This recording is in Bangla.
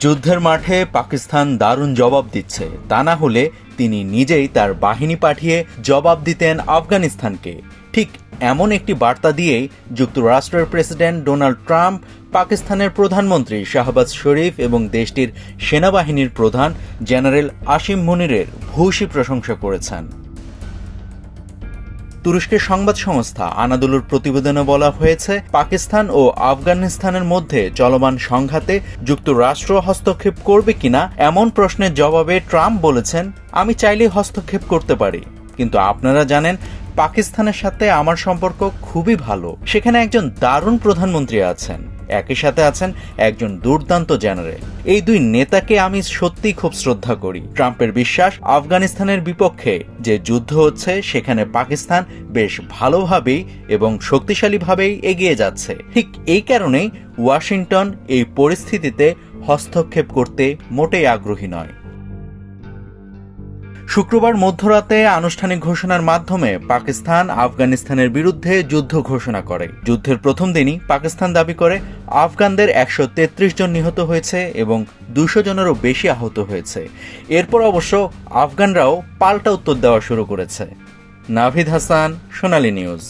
যুদ্ধের মাঠে পাকিস্তান দারুণ জবাব দিচ্ছে, তা না হলে তিনি নিজেই তার বাহিনী পাঠিয়ে জবাব দিতেন আফগানিস্তানকে। ঠিক এমন একটি বার্তা দিয়েই যুক্তরাষ্ট্রের প্রেসিডেন্ট ডোনাল্ড ট্রাম্প পাকিস্তানের প্রধানমন্ত্রী শাহবাজ শরীফ এবং দেশটির সেনাবাহিনীর প্রধান জেনারেল আসিম মুনিরের ভূয়সী প্রশংসা করেছেন। তুরস্কের সংবাদ সংস্থা আনাদোলুর প্রতিবেদনে বলা হয়েছে, পাকিস্তান ও আফগানিস্তানের মধ্যে চলমান সংঘাতে যুক্তরাষ্ট্র হস্তক্ষেপ করবে কিনা এমন প্রশ্নের জবাবে ট্রাম্প বলেছেন, আমি চাইলেই হস্তক্ষেপ করতে পারি, কিন্তু আপনারা জানেন পাকিস্তানের সাথে আমার সম্পর্ক খুবই ভালো। সেখানে একজন দারুণ প্রধানমন্ত্রী আছেন, একই সাথে আছেন একজন দুর্দান্ত জেনারেল। এই দুই নেতাকে আমি সত্যিই খুব শ্রদ্ধা করি। ট্রাম্পের বিশ্বাস, আফগানিস্তানের বিপক্ষে যে যুদ্ধ হচ্ছে সেখানে পাকিস্তান বেশ ভালোভাবেই এবং শক্তিশালীভাবেই এগিয়ে যাচ্ছে। ঠিক এই কারণেই ওয়াশিংটন এই পরিস্থিতিতে হস্তক্ষেপ করতে মোটেই আগ্রহী নয়। শুক্রবার মধ্যরাতে আনুষ্ঠানিক ঘোষণার মাধ্যমে পাকিস্তান আফগানিস্তানের বিরুদ্ধে যুদ্ধ ঘোষণা করে। যুদ্ধের প্রথম দিনই পাকিস্তান দাবি করে আফগানদের 133 জন নিহত হয়েছে এবং 200 জনেরও বেশি আহত হয়েছে। এরপর অবশ্য আফগানরাও পাল্টা উত্তর দেওয়া শুরু করেছে। নাভিদ হাসান, সোনালী নিউজ।